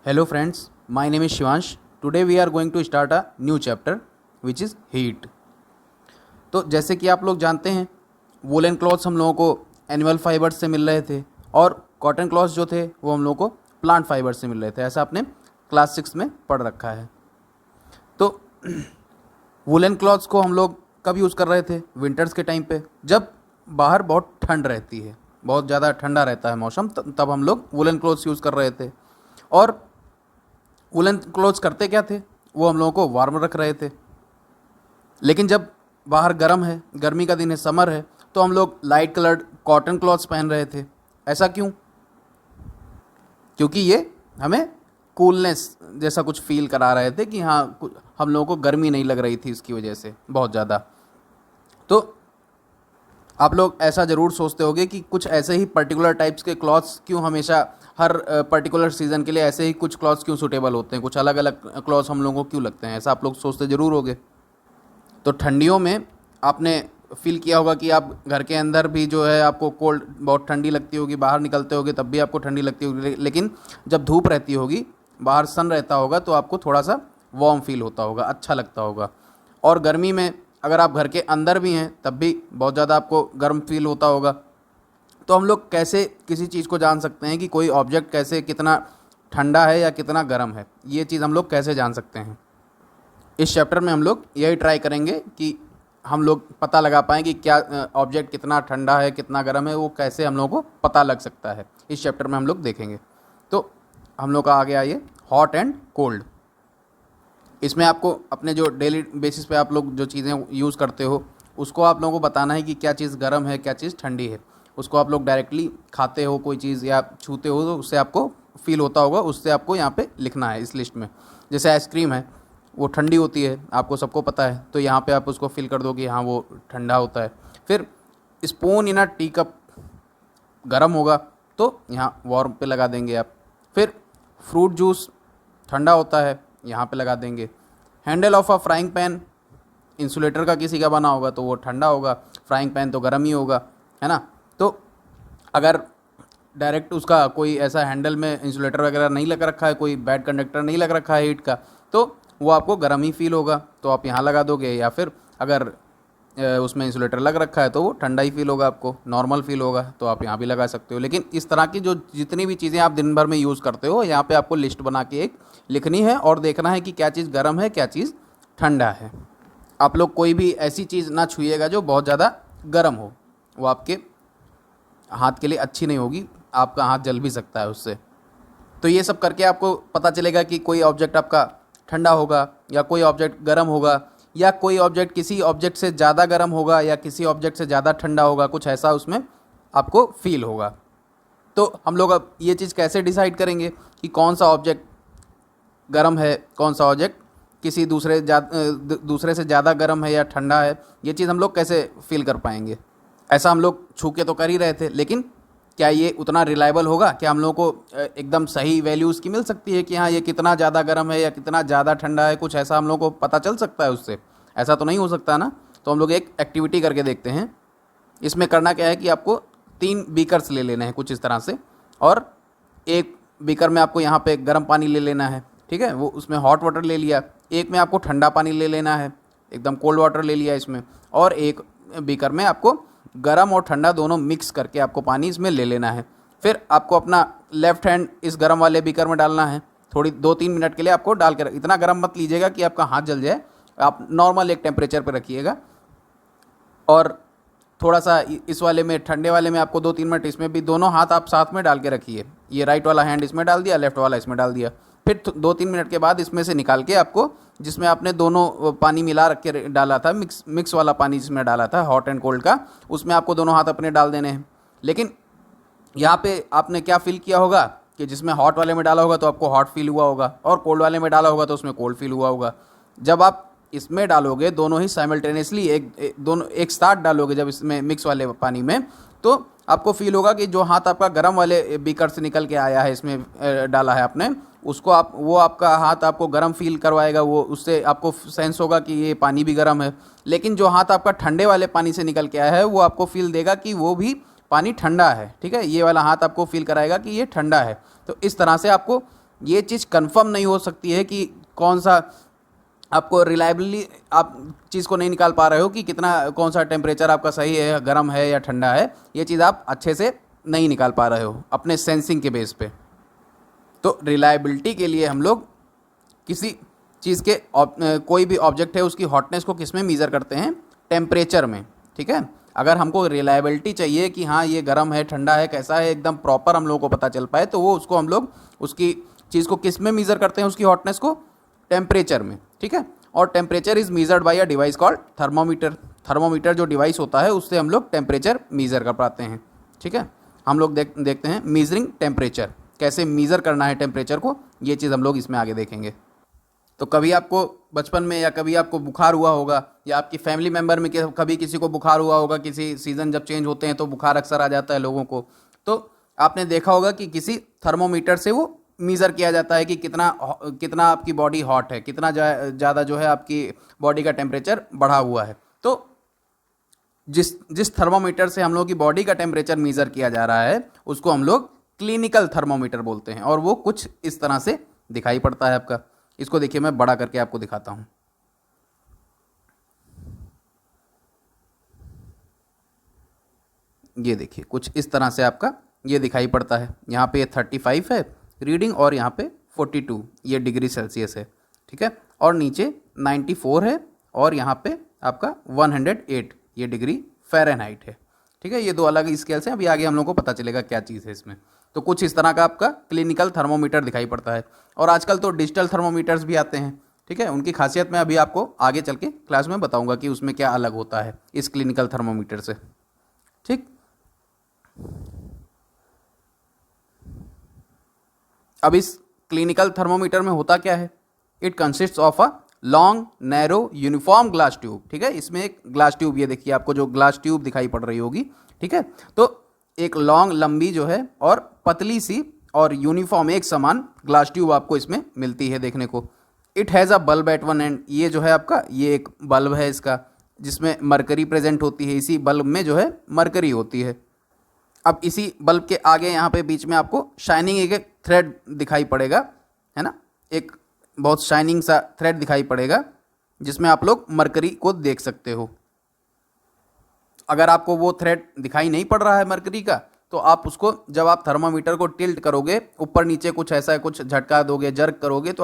Hello friends, my name is Shivansh. Today we are going to start a new chapter which is heat. तो जैसे कि आप लोग जानते हैं वूलन क्लॉथ्स हम लोगों को एनिमल फाइबर्स से मिल रहे थे और कॉटन क्लॉथ्स जो थे वो हम लोगों को प्लांट फाइबर से मिल रहे थे। ऐसा आपने क्लास 6 में पढ़ रखा है। तो वूलन क्लॉथ्स को हम लोग कब यूज़ कर रहे थे? विंटर्स के टाइम पे, जब बाहर बहुत ठंड रहती है, बहुत ज़्यादा ठंडा रहता है मौसम, तब हम लोग वूलन क्लॉथ्स यूज़ कर रहे थे। और वूलन क्लॉथ्स करते क्या थे? वो हम लोगों को वार्म रख रहे थे। लेकिन जब बाहर गर्म है, गर्मी का दिन है, समर है, तो हम लोग लाइट कलर्ड कॉटन क्लॉथ्स पहन रहे थे। ऐसा क्यों? क्योंकि ये हमें कूलनेस जैसा कुछ फील करा रहे थे कि हाँ, हम लोगों को गर्मी नहीं लग रही थी इसकी वजह से बहुत ज़्यादा। तो आप लोग ऐसा ज़रूर सोचते होंगे कि कुछ ऐसे ही पर्टिकुलर टाइप्स के क्लॉथ्स क्यों हमेशा हर पर्टिकुलर सीज़न के लिए ऐसे ही कुछ क्लॉथ्स क्यों सूटेबल होते हैं, कुछ अलग अलग क्लॉथ्स हम लोगों को क्यों लगते हैं, ऐसा आप लोग सोचते ज़रूर होंगे। तो ठंडियों में आपने फील किया होगा कि आप घर के अंदर भी जो है आपको कोल्ड, बहुत ठंडी लगती होगी, बाहर निकलते होगे तब भी आपको ठंडी लगती होगी, लेकिन जब धूप रहती होगी, बाहर सन रहता होगा, तो आपको थोड़ा सा वार्म फील होता होगा, अच्छा लगता होगा। और गर्मी में अगर आप घर के अंदर भी हैं तब भी बहुत ज़्यादा आपको गर्म फील होता होगा। तो हम लोग कैसे किसी चीज़ को जान सकते हैं कि कोई ऑब्जेक्ट कैसे, कितना ठंडा है या कितना गर्म है, ये चीज़ हम लोग कैसे जान सकते हैं? इस चैप्टर में हम लोग यही ट्राई करेंगे कि हम लोग पता लगा पाएँ कि क्या ऑब्जेक्ट कितना ठंडा है, कितना गर्म है, वो कैसे हम लोगों को पता लग सकता है। इस चैप्टर में हम लोग देखेंगे। तो हम लोग का आ गया ये हॉट एंड कोल्ड। इसमें आपको अपने जो डेली बेसिस पे आप लोग जो चीज़ें यूज़ करते हो उसको आप लोगों को बताना है कि क्या चीज़ गर्म है, क्या चीज़ ठंडी है। उसको आप लोग डायरेक्टली खाते हो कोई चीज़ या छूते हो तो उससे आपको फील होता होगा, उससे आपको यहाँ पे लिखना है इस लिस्ट में। जैसे आइसक्रीम है, वो ठंडी होती है, आपको सबको पता है, तो यहाँ पे आप उसको फील कर दो कि हाँ वो ठंडा होता है। फिर spoon in a tea cup गर्म होगा तो यहाँ वार्म पे लगा देंगे आप। फिर फ्रूट जूस ठंडा होता है, यहाँ पे लगा देंगे। Handle of a frying pan, insulator का किसी का बना होगा तो वो ठंडा होगा, फ्राइंग पैन तो गर्म ही होगा, है ना। तो अगर डायरेक्ट उसका कोई ऐसा हैंडल में इंसुलेटर वगैरह नहीं लग रखा है, कोई बैड कंडक्टर नहीं लग रखा है हीट का, तो वो आपको गर्म ही फील होगा, तो आप यहाँ लगा दोगे। या फिर अगर उसमें इंसुलेटर लग रखा है तो वो ठंडा ही फील होगा, आपको नॉर्मल फील होगा, तो आप यहाँ भी लगा सकते हो। लेकिन इस तरह की जो जितनी भी चीज़ें आप दिन भर में यूज़ करते हो, यहाँ पे आपको लिस्ट बना के एक लिखनी है और देखना है कि क्या चीज़ गर्म है, क्या चीज़ ठंडा है। आप लोग कोई भी ऐसी चीज़ ना छूइएगा जो बहुत ज़्यादा गर्म हो, वो आपके हाथ के लिए अच्छी नहीं होगी, आपका हाथ जल भी सकता है उससे। तो ये सब करके आपको पता चलेगा कि कोई ऑब्जेक्ट आपका ठंडा होगा या कोई ऑब्जेक्ट गर्म होगा, या कोई ऑब्जेक्ट किसी ऑब्जेक्ट से ज़्यादा गर्म होगा या किसी ऑब्जेक्ट से ज़्यादा ठंडा होगा, कुछ ऐसा उसमें आपको फील होगा। तो हम लोग अब ये चीज़ कैसे डिसाइड करेंगे कि कौन सा ऑब्जेक्ट गर्म है, कौन सा ऑब्जेक्ट किसी दूसरे से ज़्यादा गर्म है या ठंडा है, ये चीज़ हम लोग कैसे फील कर पाएंगे? ऐसा हम लोग छू के तो कर ही रहे थे, लेकिन क्या ये उतना रिलायबल होगा? क्या हम लोग को एकदम सही वैल्यू उसकी मिल सकती है कि हाँ ये कितना ज़्यादा गर्म है या कितना ज़्यादा ठंडा है, कुछ ऐसा हम लोग को पता चल सकता है उससे? ऐसा तो नहीं हो सकता ना। तो हम लोग एक एक्टिविटी करके देखते हैं। इसमें करना क्या है कि आपको 3 बीकर्स ले लेने हैं कुछ इस तरह से, और एक बीकर में आपको यहाँ पे गर्म पानी ले लेना है, ठीक है, वो उसमें हॉट वाटर ले लिया। एक में आपको ठंडा पानी ले लेना है, एकदम कोल्ड वाटर ले लिया इसमें, और एक बीकर में आपको गरम और ठंडा दोनों मिक्स करके आपको पानी इसमें ले लेना है। फिर आपको अपना लेफ़्ट हैंड इस गरम वाले बीकर में डालना है, थोड़ी 2-3 मिनट के लिए आपको डाल कर, इतना गरम मत लीजिएगा कि आपका हाथ जल जाए, आप नॉर्मल एक टेम्परेचर पर रखिएगा। और थोड़ा सा इस वाले में, ठंडे वाले में आपको 2-3 मिनट, इसमें भी दोनों हाथ आप साथ में डाल के रखिए। ये राइट वाला हैंड इसमें डाल दिया, लेफ़्ट वाला इसमें डाल दिया। फिर 2-3 मिनट के बाद इसमें से निकाल के आपको, जिसमें आपने दोनों पानी मिला रख के डाला था, मिक्स वाला पानी जिसमें डाला था हॉट एंड कोल्ड का, उसमें आपको दोनों हाथ अपने डाल देने हैं। लेकिन यहाँ पे आपने क्या फील किया होगा कि जिसमें हॉट वाले में डाला होगा तो आपको हॉट फील हुआ होगा, और कोल्ड वाले में डाला होगा तो उसमें कोल्ड फील हुआ होगा। जब आप इसमें डालोगे दोनों ही साइमल्टेनियसली, दोनों एक साथ डालोगे जब इसमें मिक्स वाले पानी में, तो आपको फील होगा कि जो हाथ आपका गर्म वाले बीकर से निकल के आया है, इसमें डाला है आपने, उसको वो आपका हाथ आपको गर्म फील करवाएगा, वो उससे आपको सेंस होगा कि ये पानी भी गर्म है। लेकिन जो हाथ आपका ठंडे वाले पानी से निकल के आया है, वो आपको फील देगा कि वो भी पानी ठंडा है, ठीक है, ये वाला हाथ आपको फील कराएगा कि ये ठंडा है। तो इस तरह से आपको ये चीज़ कंफर्म नहीं हो सकती है कि कौन सा, आपको रिलायबली आप चीज़ को नहीं निकाल पा रहे हो कि कितना कौन सा टेम्परेचर आपका सही है, गर्म है या ठंडा है, ये चीज़ आप अच्छे से नहीं निकाल पा रहे हो अपने सेंसिंग के बेस पे। तो रिलायबिलिटी के लिए हम लोग किसी चीज़ के कोई भी ऑब्जेक्ट है उसकी हॉटनेस को किस में मीज़र करते हैं, टेम्परेचर में, ठीक है। अगर हमको रिलायबिलिटी चाहिए कि हाँ ये गर्म है ठंडा है कैसा है एकदम प्रॉपर हम लोगों को पता चल पाए, तो वो उसको हम लोग उसकी चीज़ को किस में मीज़र करते हैं, उसकी हॉटनेस को टेम्परेचर में, ठीक है। और temperature is measured by a device called thermometer. Thermometer जो डिवाइस होता है उससे हम लोग टेम्परेचर मीज़र कर पाते हैं, ठीक है। हम लोग देखते हैं मीजरिंग टेम्परेचर, कैसे मीज़र करना है टेम्परेचर को, ये चीज़ हम लोग इसमें आगे देखेंगे। तो कभी आपको बचपन में या कभी आपको बुखार हुआ होगा, या आपकी फैमिली मेम्बर में कभी किसी को बुखार हुआ होगा, किसी सीज़न जब चेंज होते हैं तो बुखार अक्सर आ जाता है लोगों को, तो आपने देखा होगा कि किसी थर्मोमीटर से वो मीज़र किया जाता है कि कितना आपकी बॉडी हॉट है, कितना ज़्यादा जो है आपकी बॉडी का टेम्परेचर बढ़ा हुआ है। तो जिस थर्मोमीटर से हम लोग की बॉडी का टेम्परेचर मीज़र किया जा रहा है उसको हम लोग क्लिनिकल थर्मोमीटर बोलते हैं, और वो कुछ इस तरह से दिखाई पड़ता है आपका। इसको देखिए मैं बड़ा करके आपको दिखाता हूँ। ये देखिए कुछ इस तरह से आपका ये दिखाई पड़ता है। यहाँ पे 35 है रीडिंग और यहाँ पे 42 ये डिग्री सेल्सियस है, ठीक है। और नीचे 94 है और यहाँ पे आपका 108 ये डिग्री फ़ारेनहाइट है, ठीक है। ये दो अलग स्केल्स हैं, अभी आगे हम लोग को पता चलेगा क्या चीज़ है इसमें। तो कुछ इस तरह का आपका क्लिनिकल थर्मोमीटर दिखाई पड़ता है। और आजकल तो डिजिटल थर्मोमीटर्स भी आते हैं, ठीक है। उनकी खासियत मैं अभी आपको आगे चल के क्लास में बताऊंगा कि उसमें क्या अलग होता है इस क्लिनिकल थर्मोमीटर से, ठीक। अब इस क्लिनिकल थर्मोमीटर में होता क्या है, it consist of a long narrow uniform glass tube, ठीक है। इसमें एक ग्लास ट्यूब, ये देखिए आपको जो ग्लास ट्यूब दिखाई पड़ रही होगी, ठीक है। तो एक लॉन्ग लंबी जो है और पतली सी और यूनिफॉर्म एक समान ग्लास ट्यूब आपको इसमें मिलती है देखने को। It has a bulb at one end, ये जो है आपका ये एक बल्ब है इसका जिसमें मरकरी प्रेजेंट होती है, इसी बल्ब में जो है मरकरी होती है। अब इसी बल्ब के आगे यहाँ पे बीच में आपको शाइनिंग एक थ्रेड दिखाई पड़ेगा, है ना, एक बहुत शाइनिंग सा थ्रेड दिखाई पड़ेगा जिसमें आप लोग मरकरी को देख सकते हो। अगर आपको वो थ्रेड दिखाई नहीं पड़ रहा है मरकरी का, तो आप उसको जब आप थर्मामीटर को टिल्ट करोगे ऊपर नीचे कुछ ऐसा कुछ झटका दोगे, जर्क करोगे, तो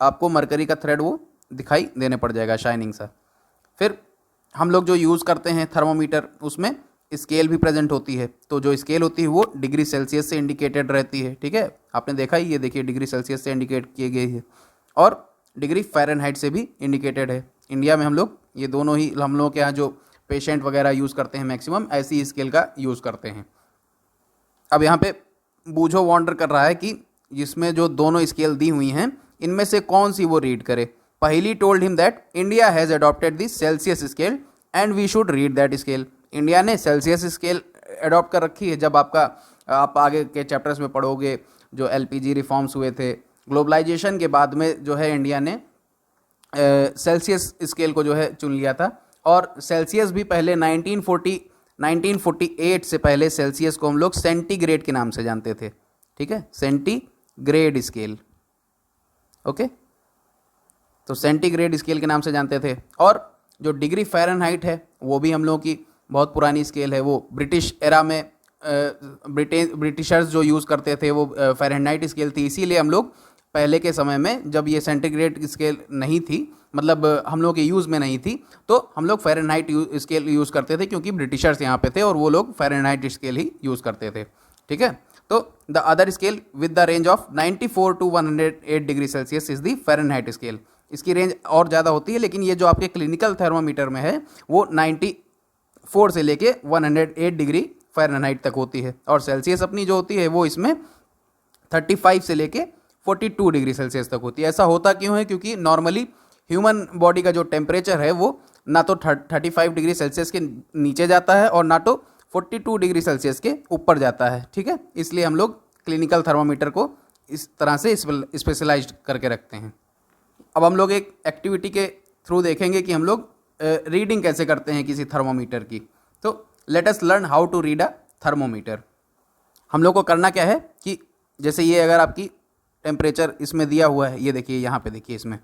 आपको मरकरी का थ्रेड वो दिखाई देने पड़ जाएगा शाइनिंग सा। फिर हम लोग जो यूज़ करते हैं थर्मोमीटर, उसमें स्केल भी प्रेजेंट होती है। तो जो स्केल होती है वो डिग्री सेल्सियस से इंडिकेटेड रहती है, ठीक है। आपने देखा ही, ये देखिए डिग्री सेल्सियस से इंडिकेट किए गए है और डिग्री फ़ारेनहाइट से भी इंडिकेटेड है। इंडिया में हम लोग ये दोनों ही, हम लोग के यहाँ जो पेशेंट वगैरह यूज़ करते हैं मैक्सिमम ऐसी स्केल का यूज़ करते हैं। अब यहाँ पे बूझो वॉन्डर कर रहा है कि जिसमें जो दोनों स्केल दी हुई हैं इनमें से कौन सी वो रीड करे। पहली told him that India has adopted the Celsius scale and we should read that scale. India ने सेल्सियस स्केल अडॉप्ट कर रखी है। जब आप आगे के चैप्टर्स में पढ़ोगे जो एलपीजी रिफॉर्म्स हुए थे ग्लोबलाइजेशन के बाद में, जो है इंडिया ने सेल्सियस स्केल को जो है चुन लिया था। और सेल्सियस भी पहले 1948 से पहले सेल्सियस को हम लोग सेंटीग्रेड के नाम से जानते थे, ठीक है, सेंटीग्रेड स्केल, ओके। तो सेंटीग्रेड स्केल के नाम से जानते थे। और जो डिग्री फ़ारेनहाइट है वो भी हम लोगों की बहुत पुरानी स्केल है। वो ब्रिटिश एरा में ब्रिटिशर्स जो यूज़ करते थे वो फ़ारेनहाइट स्केल थी। इसीलिए हम लोग पहले के समय में जब ये सेंटीग्रेड स्केल नहीं थी, मतलब हम लोग के यूज़ में नहीं थी, तो हम लोग फ़ारेनहाइट स्केल यूज़ करते थे क्योंकि ब्रिटिशर्स यहाँ पे थे और वो लोग फ़ारेनहाइट स्केल ही यूज़ करते थे, ठीक है। तो the other scale with the range of 94 to 108 degree Celsius is the Fahrenheit scale. इसकी रेंज और ज़्यादा होती है, लेकिन ये जो आपके क्लिनिकल थर्मामीटर में है वो 94 से लेके 108 डिग्री फ़ारेनहाइट तक होती है। और सेल्सियस अपनी जो होती है वो इसमें 35 से लेके 42 डिग्री सेल्सियस तक होती है। ऐसा होता क्यों है? क्योंकि नॉर्मली ह्यूमन बॉडी का जो टेम्परेचर है वो ना तो 35 डिग्री सेल्सियस के नीचे जाता है और ना तो 42 डिग्री सेल्सियस के ऊपर जाता है, ठीक है। इसलिए हम लोग क्लिनिकल थर्मामीटर को इस तरह से स्पेशलाइज्ड करके रखते हैं। अब हम लोग एक एक्टिविटी के थ्रू देखेंगे कि हम लोग रीडिंग कैसे करते हैं किसी थर्मोमीटर की। तो let us learn how to read a thermometer. हम लोग को करना क्या है कि जैसे ये अगर आपकी टेम्परेचर इसमें दिया हुआ है, ये देखिए यहाँ पे देखिए इसमें,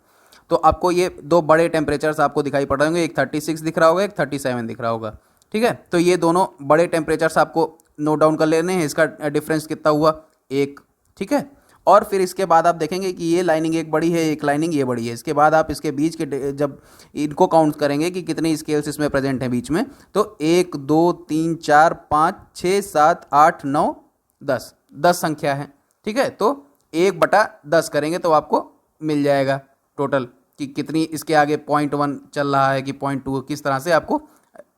तो आपको ये दो बड़े टेम्परेचर्स आपको दिखाई पड़ रहे होंगे, एक 36 दिख रहा होगा, एक 37 दिख रहा होगा, ठीक है। तो ये दोनों बड़े टेम्परेचर्स आपको नोट डाउन कर लेने हैं, इसका डिफरेंस कितना हुआ, एक, ठीक है। और फिर इसके बाद आप देखेंगे कि ये लाइनिंग एक बड़ी है, एक लाइनिंग ये बड़ी है, इसके बाद आप इसके बीच के जब इनको काउंट करेंगे कि कितने स्केल्स इसमें प्रेजेंट हैं बीच में, तो 1 2 3 4 5 6 7 8 9 10, 10 संख्या है, ठीक है। तो 1/10 करेंगे तो आपको मिल जाएगा टोटल कि कितनी इसके आगे 0.1 चल रहा है कि 0.2, किस तरह से आपको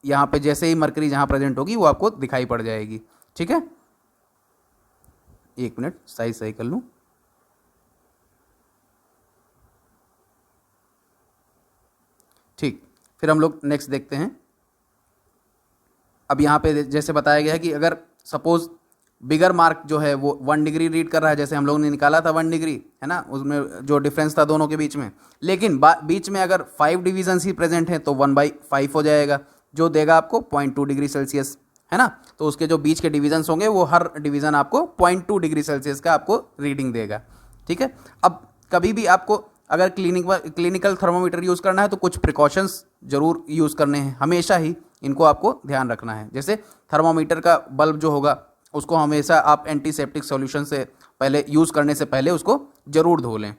यहाँ पे जैसे ही मरकरी जहाँ प्रेजेंट होगी वो आपको दिखाई पड़ जाएगी, ठीक है। एक मिनट साइज सही कर लूँ। ठीक, फिर हम लोग नेक्स्ट देखते हैं। अब यहाँ पे जैसे बताया गया है कि अगर सपोज बिगर मार्क जो है वो 1 डिग्री रीड कर रहा है, जैसे हम लोगों ने निकाला था 1 डिग्री, है ना, उसमें जो डिफरेंस था दोनों के बीच में, लेकिन बीच में अगर 5 डिवीजन्स ही प्रेजेंट हैं तो 1/5 हो जाएगा, जो देगा आपको 0.2 डिग्री सेल्सियस, है ना। तो उसके जो बीच के डिवीजन्स होंगे वो हर डिवीज़न आपको 0.2 डिग्री सेल्सियस का आपको रीडिंग देगा, ठीक है। अब कभी भी आपको अगर क्लिनिकल थर्मोमीटर यूज़ करना है तो कुछ प्रिकॉशंस ज़रूर यूज़ करने हैं, हमेशा ही इनको आपको ध्यान रखना है। जैसे थर्मोमीटर का बल्ब जो होगा उसको हमेशा आप एंटीसेप्टिक सॉल्यूशन से पहले यूज़ करने से पहले उसको ज़रूर धो लें,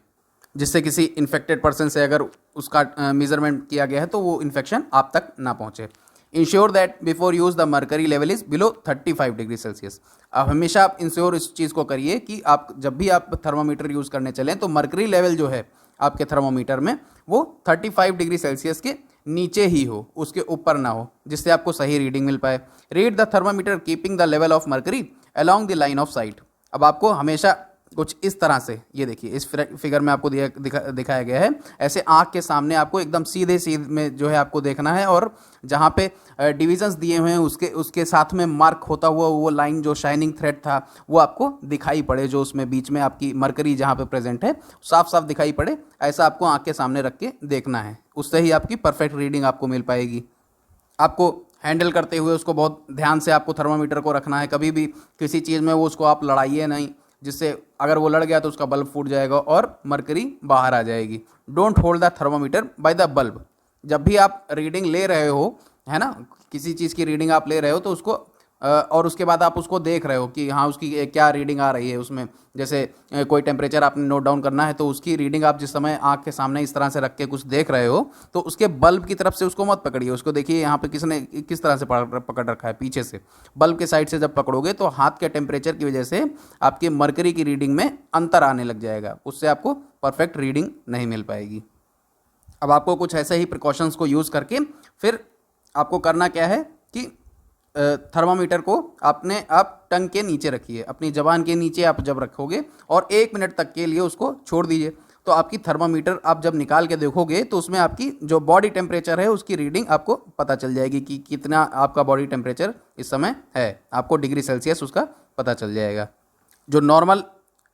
जिससे किसी इन्फेक्टेड पर्सन से अगर उसका मेजरमेंट किया गया है तो वो इन्फेक्शन आप तक ना पहुँचे। Ensure that before use the mercury level is below 35 degree Celsius. अब हमेशा आप इंश्योर इस चीज़ को करिए कि आप जब भी आप थर्मोमीटर यूज़ करने चलें तो मर्करी लेवल जो है आपके थर्मोमीटर में वो 35 डिग्री सेल्सियस के नीचे ही हो, उसके ऊपर ना हो, जिससे आपको सही रीडिंग मिल पाए। Read the thermometer keeping the level of mercury along the line of site. अब आपको हमेशा कुछ इस तरह से, ये देखिए इस फिगर में आपको दिखाया गया है, ऐसे आँख के सामने आपको एकदम सीधे में जो है आपको देखना है, और जहाँ पे डिविजन्स दिए हुए हैं उसके साथ में मार्क होता हुआ वो लाइन जो शाइनिंग थ्रेड था वो आपको दिखाई पड़े, जो उसमें बीच में आपकी मरकरी जहाँ पे प्रेजेंट है साफ साफ दिखाई पड़े, ऐसा आपको आँख के सामने रख के देखना है। उससे ही आपकी परफेक्ट रीडिंग आपको मिल पाएगी। आपको हैंडल करते हुए उसको बहुत ध्यान से आपको थर्मामीटर को रखना है, कभी भी किसी चीज़ में वो उसको आप लड़ाइए नहीं, जिससे अगर वो लड़ गया तो उसका बल्ब फूट जाएगा और मरकरी बाहर आ जाएगी। Don't hold the thermometer by the bulb. जब भी आप रीडिंग ले रहे हो, है ना, किसी चीज़ की रीडिंग आप ले रहे हो तो उसको और उसके बाद आप उसको देख रहे हो कि हाँ उसकी क्या रीडिंग आ रही है उसमें, जैसे कोई टेम्परेचर आपने नोट डाउन करना है तो उसकी रीडिंग आप जिस समय आँख के सामने इस तरह से रख के कुछ देख रहे हो तो उसके बल्ब की तरफ से उसको मत पकड़िए, उसको देखिए यहाँ पे किसने किस तरह से पकड़ रखा है, पीछे से बल्ब के साइड से जब पकड़ोगे तो हाथ के टेम्परेचर की वजह से आपकी मरकरी की रीडिंग में अंतर आने लग जाएगा, उससे आपको परफेक्ट रीडिंग नहीं मिल पाएगी। अब आपको कुछ ऐसे ही प्रिकॉशंस को यूज़ करके फिर आपको करना क्या है कि थर्मामीटर को आप टंग के नीचे रखिए, अपनी ज़बान के नीचे आप जब रखोगे और 1 मिनट तक के लिए उसको छोड़ दीजिए, तो आपकी थर्मामीटर आप जब निकाल के देखोगे तो उसमें आपकी जो बॉडी टेम्परेचर है उसकी रीडिंग आपको पता चल जाएगी कि कितना आपका बॉडी टेम्परेचर इस समय है, आपको डिग्री सेल्सियस उसका पता चल जाएगा। जो नॉर्मल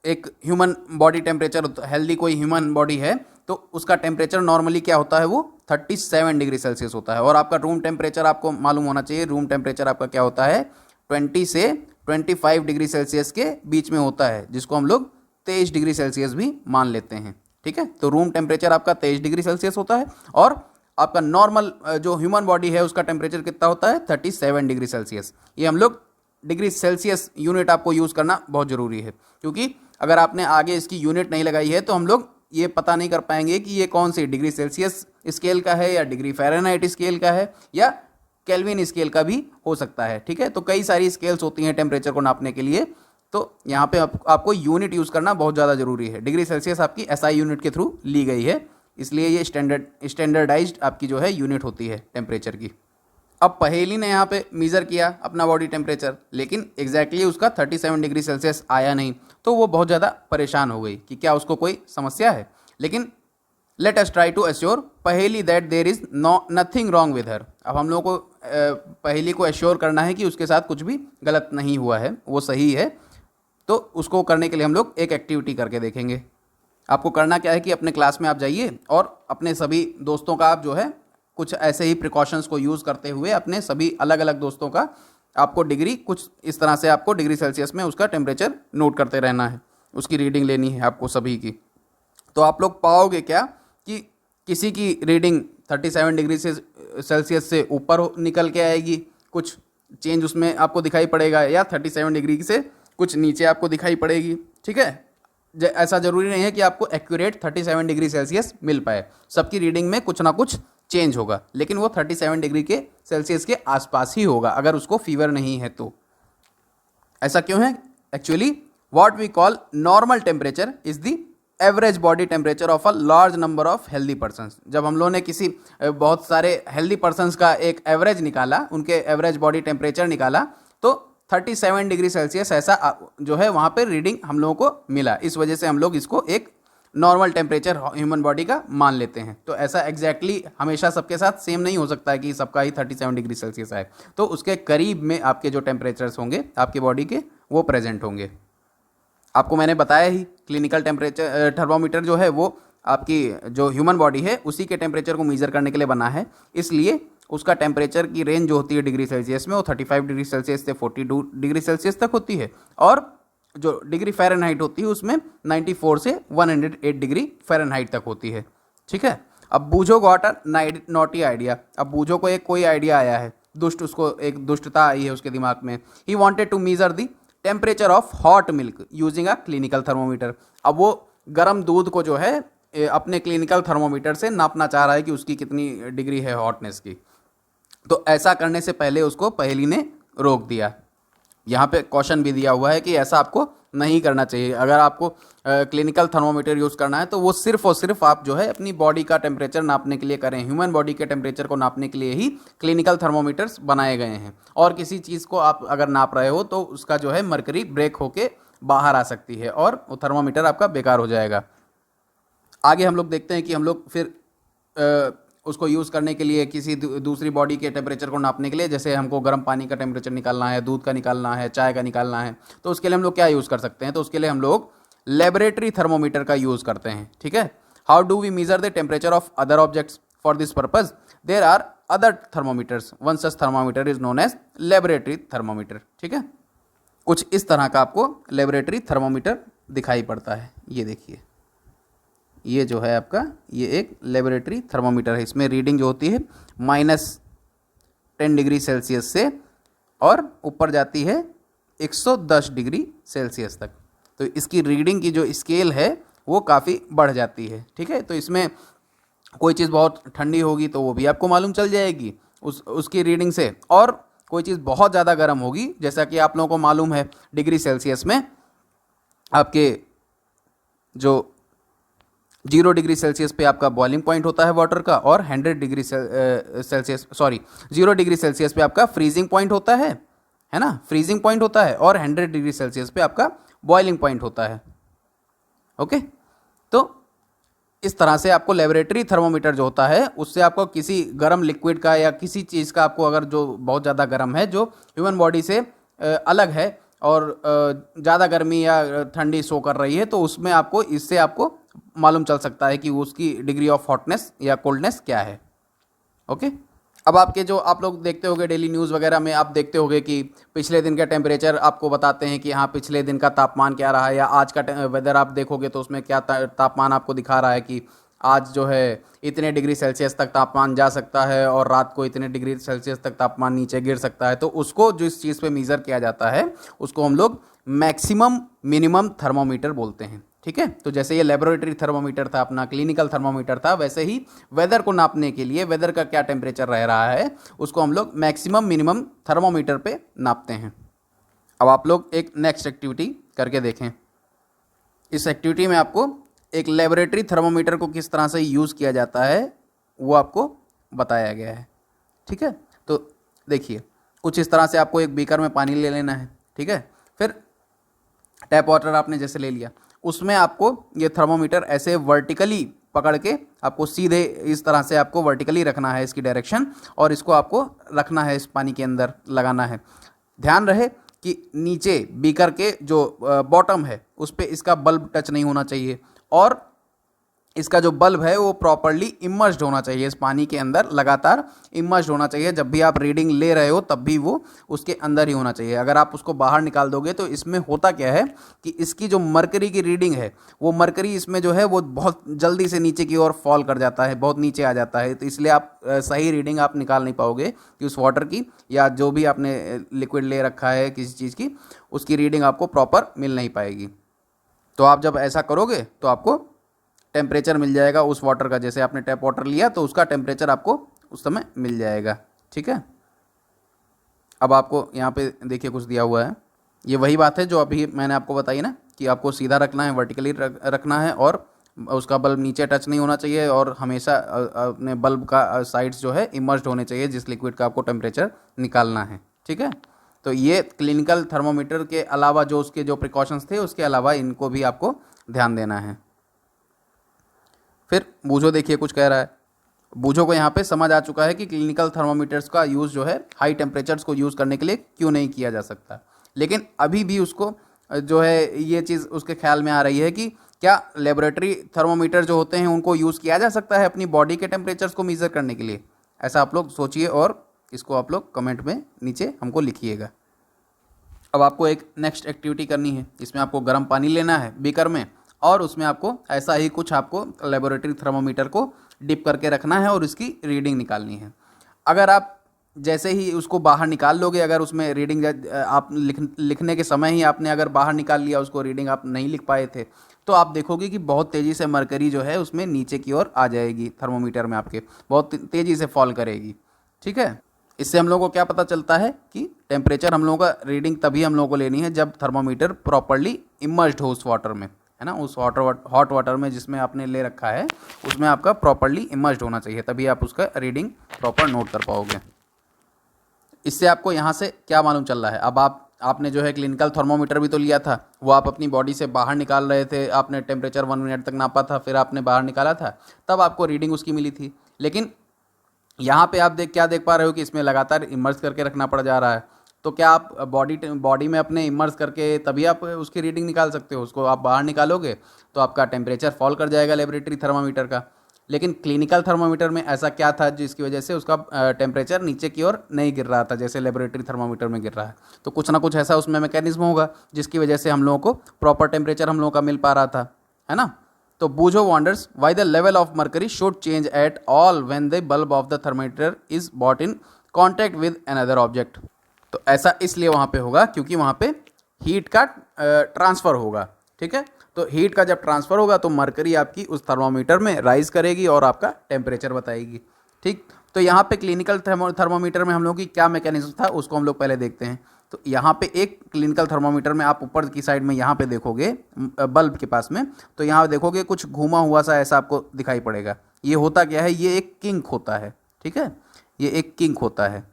एक ह्यूमन बॉडी टेम्परेचर, हेल्दी कोई ह्यूमन बॉडी है तो उसका टेम्परेचर नॉर्मली क्या होता है, वो 37 डिग्री सेल्सियस होता है। और आपका रूम टेम्परेचर आपको मालूम होना चाहिए, रूम टेम्परेचर आपका क्या होता है, 20 से 25 डिग्री सेल्सियस के बीच में होता है, जिसको हम लोग 23 डिग्री सेल्सियस भी मान लेते हैं, ठीक है। तो रूम टेम्परेचर आपका 23 डिग्री सेल्सियस होता है और आपका नॉर्मल जो ह्यूमन बॉडी है उसका टेम्परेचर कितना होता है, 37 डिग्री सेल्सियस। ये हम लोग डिग्री सेल्सियस यूनिट आपको यूज़ करना बहुत ज़रूरी है, क्योंकि अगर आपने आगे इसकी यूनिट नहीं लगाई है तो हम लोग ये पता नहीं कर पाएंगे कि ये कौन सी डिग्री सेल्सियस स्केल का है या डिग्री फ़ारेनहाइट स्केल का है या केल्विन स्केल का भी हो सकता है, ठीक है। तो कई सारी स्केल्स होती हैं टेम्परेचर को नापने के लिए, तो यहाँ पे आपको यूनिट यूज़ करना बहुत ज़्यादा ज़रूरी है। डिग्री सेल्सियस आपकी एसआई यूनिट के थ्रू ली गई है, इसलिए ये स्टैंडर्डाइज्ड आपकी जो है यूनिट होती है टेम्परेचर की। अब पहेली ने यहाँ पे मेज़र किया अपना बॉडी टेम्परेचर, लेकिन एग्जैक्टली उसका 37 डिग्री सेल्सियस आया नहीं, तो वो बहुत ज़्यादा परेशान हो गई कि क्या उसको कोई समस्या है। लेकिन let us try to assure Paheli that there is nothing wrong with her. अब हम लोगों को पहेली को एश्योर करना है कि उसके साथ कुछ भी गलत नहीं हुआ है, वो सही है। तो उसको करने के लिए हम लोग एक एक्टिविटी करके देखेंगे। आपको करना क्या है कि अपने क्लास में आप जाइए और अपने सभी दोस्तों का आप जो है कुछ ऐसे ही प्रिकॉशंस को यूज़ करते हुए अपने सभी अलग अलग दोस्तों का आपको डिग्री कुछ इस तरह से आपको डिग्री सेल्सियस में उसका टेम्परेचर नोट करते रहना है। उसकी रीडिंग लेनी है आपको सभी की। तो आप लोग पाओगे क्या कि किसी की रीडिंग 37 डिग्री से सेल्सियस से ऊपर निकल के आएगी, कुछ चेंज उसमें आपको दिखाई पड़ेगा, या 37 डिग्री से कुछ नीचे आपको दिखाई पड़ेगी। ठीक है, ऐसा ज़रूरी नहीं है कि आपको एक्यूरेट 37 डिग्री सेल्सियस मिल पाए, सबकी रीडिंग में कुछ ना कुछ चेंज होगा, लेकिन वो 37 डिग्री के सेल्सियस के आसपास ही होगा अगर उसको फीवर नहीं है तो। ऐसा क्यों है? Actually what we call normal temperature is the average body temperature of a large number of healthy persons. जब हम लोगों ने किसी बहुत सारे हेल्दी पर्सन्स का एक एवरेज निकाला, उनके एवरेज बॉडी टेम्परेचर निकाला, तो 37 डिग्री सेल्सियस ऐसा जो है वहाँ पे रीडिंग हम लोगों को मिला। इस वजह से हम लोग इसको एक नॉर्मल टेम्परेचर ह्यूमन बॉडी का मान लेते हैं। तो ऐसा एग्जैक्टली हमेशा सबके साथ सेम नहीं हो सकता है कि सबका ही 37 डिग्री सेल्सियस आए, तो उसके करीब में आपके जो टेम्परेचर्स होंगे आपके बॉडी के वो प्रेजेंट होंगे। आपको मैंने बताया ही क्लिनिकल टेम्परेचर थर्मोमीटर जो है वो आपकी जो ह्यूमन बॉडी है उसी के टेम्परेचर को मेजर करने के लिए बना है, इसलिए उसका टेम्परेचर की रेंज जो होती है डिग्री सेल्सियस में वो 35 डिग्री सेल्सियस से 42 डिग्री सेल्सियस तक होती है, और जो डिग्री फ़ारेनहाइट होती है उसमें 94 से 108 डिग्री फ़ारेनहाइट तक होती है। ठीक है, अब बूझो गॉट अ नॉटी आइडिया। अब बूझो को एक कोई आइडिया आया है, उसको एक दुष्टता आई है उसके दिमाग में। He wanted to measure the temperature of hot milk using a clinical thermometer. अब वो गर्म दूध को जो है अपने क्लिनिकल थर्मोमीटर से नापना चाह रहा है कि उसकी कितनी डिग्री है हॉटनेस की। तो ऐसा करने से पहले उसको पहेली ने रोक दिया। यहाँ पे क्वेश्चन भी दिया हुआ है कि ऐसा आपको नहीं करना चाहिए। अगर आपको क्लिनिकल थर्मोमीटर यूज़ करना है तो वो सिर्फ और सिर्फ आप जो है अपनी बॉडी का टेम्परेचर नापने के लिए करें। ह्यूमन बॉडी के टेम्परेचर को नापने के लिए ही क्लिनिकल थर्मोमीटर्स बनाए गए हैं, और किसी चीज़ को आप अगर नाप रहे हो तो उसका जो है मरकरी ब्रेक होके बाहर आ सकती है और वो थर्मोमीटर आपका बेकार हो जाएगा। आगे हम लोग देखते हैं कि हम लोग फिर उसको यूज़ करने के लिए किसी दूसरी बॉडी के टेम्परेचर को नापने के लिए, जैसे हमको गर्म पानी का टेम्परेचर निकालना है, दूध का निकालना है, चाय का निकालना है, तो उसके लिए हम लोग क्या यूज़ कर सकते हैं? तो उसके लिए हम लोग लेबोरेटरी थर्मोमीटर का यूज़ करते हैं। ठीक है, how do we measure the temperature of other objects? For this purpose there are other thermometers, one such thermometer is known as laboratory thermometer. ठीक है, कुछ इस तरह का आपको लेबोरेटरी थर्मोमीटर दिखाई पड़ता है। ये देखिए, ये जो है आपका ये एक लेबोरेटरी थर्मोमीटर है। इसमें रीडिंग जो होती है -10 डिग्री सेल्सियस से और ऊपर जाती है 110 डिग्री सेल्सियस तक। तो इसकी रीडिंग की जो स्केल है वो काफ़ी बढ़ जाती है। ठीक है, तो इसमें कोई चीज़ बहुत ठंडी होगी तो वो भी आपको मालूम चल जाएगी उसकी रीडिंग से, और कोई चीज़ बहुत ज़्यादा गर्म होगी, जैसा कि आप लोगों को मालूम है डिग्री सेल्सियस में आपके जो 0 डिग्री सेल्सियस पे आपका बॉइलिंग पॉइंट होता है वाटर का, और 100 डिग्री सेल्सियस 0 डिग्री सेल्सियस पे आपका फ्रीजिंग पॉइंट होता है ना, फ्रीजिंग पॉइंट होता है, और 100 डिग्री सेल्सियस पे आपका बॉइलिंग पॉइंट होता है। ओके, तो इस तरह से आपको लेबोरेटरी थर्मोमीटर जो होता है उससे आपको किसी गर्म लिक्विड का या किसी चीज़ का आपको अगर जो बहुत ज़्यादा गर्म है, जो ह्यूमन बॉडी से अलग है और ज़्यादा गर्मी या ठंडी शो कर रही है, तो उसमें आपको इससे आपको मालूम चल सकता है कि उसकी डिग्री ऑफ हॉटनेस या कोल्डनेस क्या है। ओके, अब आपके जो आप लोग देखते होंगे डेली न्यूज़ वगैरह में आप देखते होंगे कि पिछले दिन का टेम्परेचर आपको बताते हैं कि हाँ पिछले दिन का तापमान क्या रहा है, या आज का वेदर आप देखोगे तो उसमें क्या तापमान आपको दिखा रहा है कि आज जो है इतने डिग्री सेल्सियस तक तापमान जा सकता है और रात को इतने डिग्री सेल्सियस तक तापमान नीचे गिर सकता है। तो उसको जो इस चीज़ पे मेज़र किया जाता है उसको हम लोग मैक्सिमम मिनिमम थर्मोमीटर बोलते हैं। ठीक है, तो जैसे ये लेबोरेटरी थर्मोमीटर था, अपना क्लिनिकल थर्मोमीटर था, वैसे ही वेदर को नापने के लिए वेदर का क्या टेम्परेचर रह रहा है उसको हम लोग मैक्सिमम मिनिमम थर्मोमीटर पे नापते हैं। अब आप लोग एक नेक्स्ट एक्टिविटी करके देखें। इस एक्टिविटी में आपको एक लेबोरेटरी थर्मोमीटर को किस तरह से यूज़ किया जाता है वो आपको बताया गया है। ठीक है, तो देखिए कुछ इस तरह से आपको एक बीकर में पानी ले लेना है। ठीक है, फिर टैप वाटर आपने जैसे ले लिया, उसमें आपको ये थर्मोमीटर ऐसे वर्टिकली पकड़ के आपको सीधे इस तरह से आपको वर्टिकली रखना है इसकी डायरेक्शन, और इसको आपको रखना है इस पानी के अंदर लगाना है। ध्यान रहे कि नीचे बीकर के जो बॉटम है उस पर इसका बल्ब टच नहीं होना चाहिए, और इसका जो बल्ब है वो प्रॉपरली इमर्स्ड होना चाहिए, इस पानी के अंदर लगातार इमर्स्ड होना चाहिए। जब भी आप रीडिंग ले रहे हो तब भी वो उसके अंदर ही होना चाहिए। अगर आप उसको बाहर निकाल दोगे तो इसमें होता क्या है कि इसकी जो मरकरी की रीडिंग है, वो मरकरी इसमें जो है वो बहुत जल्दी से नीचे की ओर फॉल कर जाता है, बहुत नीचे आ जाता है। तो इसलिए आप सही रीडिंग आप निकाल नहीं पाओगे कि उस वाटर की, या जो भी आपने लिक्विड ले रखा है किसी चीज़ की, उसकी रीडिंग आपको प्रॉपर मिल नहीं पाएगी। तो आप जब ऐसा करोगे तो आपको टेम्परेचर मिल जाएगा उस वाटर का, जैसे आपने टैप वाटर लिया तो उसका टेम्परेचर आपको उस समय मिल जाएगा। ठीक है, अब आपको यहाँ पे देखिए कुछ दिया हुआ है, ये वही बात है जो अभी मैंने आपको बताई ना कि आपको सीधा रखना है, वर्टिकली रखना है, और उसका बल्ब नीचे टच नहीं होना चाहिए, और हमेशा अपने बल्ब का साइड्स जो है इमर्स्ड होने चाहिए जिस लिक्विड का आपको टेम्परेचर निकालना है। ठीक है, तो ये क्लिनिकल थर्मोमीटर के अलावा जो उसके जो प्रिकॉशंस थे उसके अलावा इनको भी आपको ध्यान देना है। फिर बूझो देखिए कुछ कह रहा है। बूझो को यहाँ पे समझ आ चुका है कि क्लिनिकल थर्मोमीटर्स का यूज़ जो है हाई टेम्परेचर्स को यूज़ करने के लिए क्यों नहीं किया जा सकता, लेकिन अभी भी उसको जो है ये चीज़ उसके ख्याल में आ रही है कि क्या लेबोरेटरी थर्मोमीटर जो होते हैं उनको यूज़ किया जा सकता है अपनी बॉडी के टेम्परेचर्स को मेज़र करने के लिए। ऐसा आप लोग सोचिए और इसको आप लोग कमेंट में नीचे हमको लिखिएगा। अब आपको एक नेक्स्ट एक्टिविटी करनी है, इसमें आपको गर्म पानी लेना है बीकर में, और उसमें आपको ऐसा ही कुछ आपको लेबोरेटरी थर्मोमीटर को डिप करके रखना है और उसकी रीडिंग निकालनी है। अगर आप जैसे ही उसको बाहर निकाल लोगे, अगर उसमें रीडिंग आप लिखने के समय ही आपने अगर बाहर निकाल लिया उसको, रीडिंग आप नहीं लिख पाए थे, तो आप देखोगे कि बहुत तेज़ी से मरकरी जो है उसमें नीचे की ओर आ जाएगी, थर्मोमीटर में आपके बहुत तेज़ी से फॉल करेगी। ठीक है, इससे हम लोगों को क्या पता चलता है कि टेम्परेचर हम लोगों का रीडिंग तभी हम लोगों को लेनी है जब थर्मोमीटर प्रॉपरली इमर्स्ड हो उस वाटर में, है ना, उस हॉट वाटर में जिसमें आपने ले रखा है उसमें आपका प्रॉपरली इमर्स्ड होना चाहिए, तभी आप उसका रीडिंग प्रॉपर नोट कर पाओगे। इससे आपको यहाँ से क्या मालूम चल रहा है, अब आपने जो है क्लिनिकल थर्मोमीटर भी तो लिया था, वो आप अपनी बॉडी से बाहर निकाल रहे थे, आपने टेम्परेचर 1 मिनट तक नापा था, फिर आपने बाहर निकाला था, तब आपको रीडिंग उसकी मिली थी। लेकिन यहाँ पे आप क्या देख पा रहे हो कि इसमें लगातार इमर्स करके रखना पड़ जा रहा है। तो क्या आप बॉडी में अपने इमर्स करके तभी आप उसकी रीडिंग निकाल सकते हो? उसको आप बाहर निकालोगे तो आपका टेम्परेचर फॉल कर जाएगा लेबोरेटरी थर्मामीटर का। लेकिन क्लिनिकल थर्मामीटर में ऐसा क्या था जिसकी वजह से उसका टेम्परेचर नीचे की ओर नहीं गिर रहा था जैसे लेबोरेटरी थर्मामीटर में गिर रहा है? तो कुछ ना कुछ ऐसा उसमें मैकेनिज्म होगा जिसकी वजह से हम लोगों को प्रॉपर टेम्परेचर हम लोगों का मिल पा रहा था, है ना। तो बूझो wonders why the level of mercury should change at all when the bulb of the thermometer is brought in contact with another object. तो ऐसा इसलिए वहाँ पे होगा क्योंकि वहाँ पे हीट का ट्रांसफ़र होगा। ठीक है, तो हीट का जब ट्रांसफ़र होगा तो मरकरी आपकी उस थर्मोमीटर में राइज करेगी और आपका टेम्परेचर बताएगी। ठीक, तो यहाँ पे क्लिनिकल थर्मोमीटर में हम लोग की क्या मैकेनिज्म था उसको हम लोग पहले देखते हैं। तो यहाँ पे एक क्लिनिकल थर्मोमीटर में आप ऊपर की साइड में यहाँ पे देखोगे बल्ब के पास में, तो यहाँ देखोगे कुछ घूमा हुआ सा ऐसा आपको दिखाई पड़ेगा। ये होता क्या है, ये एक किंक होता है। ठीक है, ये एक किंक होता है,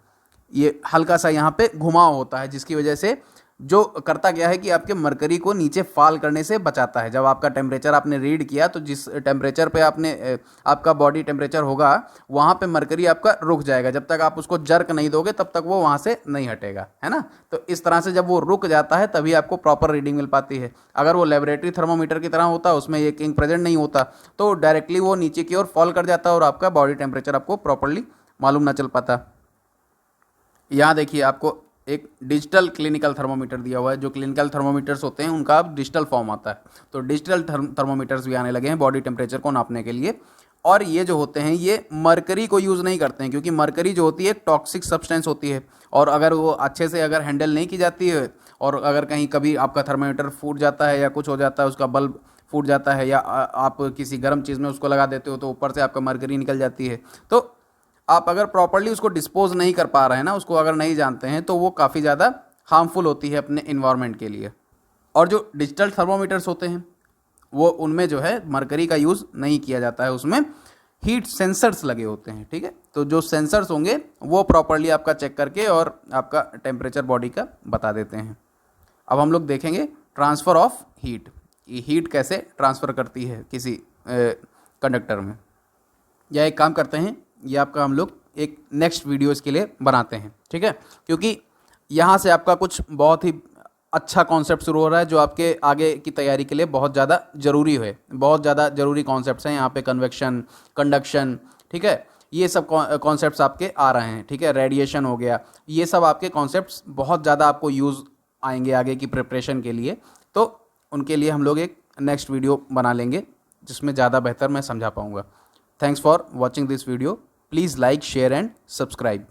ये हल्का सा यहाँ पे घुमाव होता है जिसकी वजह से जो करता क्या है कि आपके मरकरी को नीचे फॉल करने से बचाता है। जब आपका टेम्परेचर आपने रीड किया तो जिस टेम्परेचर पे आपने आपका बॉडी टेम्परेचर होगा वहाँ पे मरकरी आपका रुक जाएगा। जब तक आप उसको जर्क नहीं दोगे तब तक वो वहाँ से नहीं हटेगा, है ना। तो इस तरह से जब वो रुक जाता है तभी आपको प्रॉपर रीडिंग मिल पाती है। अगर वो लेबोरेटरी थर्मोमीटर की तरह होता, उसमें ये किंक प्रेजेंट नहीं होता, तो डायरेक्टली वो नीचे की ओर फॉल कर जाता और आपका बॉडी टेम्परेचर आपको प्रॉपरली मालूम ना चल पाता। यहाँ देखिए आपको एक डिजिटल क्लिनिकल थर्मोमीटर दिया हुआ है। जो क्लिनिकल थर्मोमीटर्स होते हैं उनका अब डिजिटल फॉर्म आता है, तो डिजिटल थर्मोमीटर्स भी आने लगे हैं बॉडी टेम्परेचर को नापने के लिए। और ये जो होते हैं ये मरकरी को यूज़ नहीं करते हैं क्योंकि मरकरी जो होती है एक टॉक्सिक सब्सटेंस होती है, और अगर वो अच्छे से अगर हैंडल नहीं की जाती है और अगर कहीं कभी आपका थर्मोमीटर फूट जाता है या कुछ हो जाता है, उसका बल्ब फूट जाता है, या आप किसी गर्म चीज़ में उसको लगा देते हो तो ऊपर से आपका मरकरी निकल जाती है, तो आप अगर प्रॉपर्ली उसको डिस्पोज नहीं कर पा रहे हैं ना, उसको अगर नहीं जानते हैं, तो वो काफ़ी ज़्यादा हार्मफुल होती है अपने इन्वायरमेंट के लिए। और जो डिजिटल थर्मोमीटर्स होते हैं वो उनमें जो है मरकरी का यूज़ नहीं किया जाता है, उसमें हीट सेंसर्स लगे होते हैं। ठीक है, तो जो सेंसर्स होंगे वो प्रॉपर्ली आपका चेक करके और आपका टेम्परेचर बॉडी का बता देते हैं। अब हम लोग देखेंगे ट्रांसफ़र ऑफ हीट, ये हीट कैसे ट्रांसफ़र करती है किसी कंडक्टर में। या एक काम करते हैं, ये आपका हम लोग एक नेक्स्ट वीडियो इसके लिए बनाते हैं। ठीक है, क्योंकि यहाँ से आपका कुछ बहुत ही अच्छा कॉन्सेप्ट शुरू हो रहा है जो आपके आगे की तैयारी के लिए बहुत ज़्यादा ज़रूरी है। बहुत ज़्यादा ज़रूरी कॉन्सेप्ट्स हैं यहाँ पे, कन्वेक्शन, कंडक्शन, ठीक है, ये सब कॉन्सेप्ट्स आपके आ रहे हैं, ठीक है, रेडिएशन हो गया, ये सब आपके कॉन्सेप्ट्स बहुत ज़्यादा आपको यूज़ आएंगे आगे की प्रिपरेशन के लिए। तो उनके लिए हम लोग एक नेक्स्ट वीडियो बना लेंगे जिसमें ज़्यादा बेहतर मैं समझा पाऊँगा। Thanks for watching this video. Please like, share and subscribe.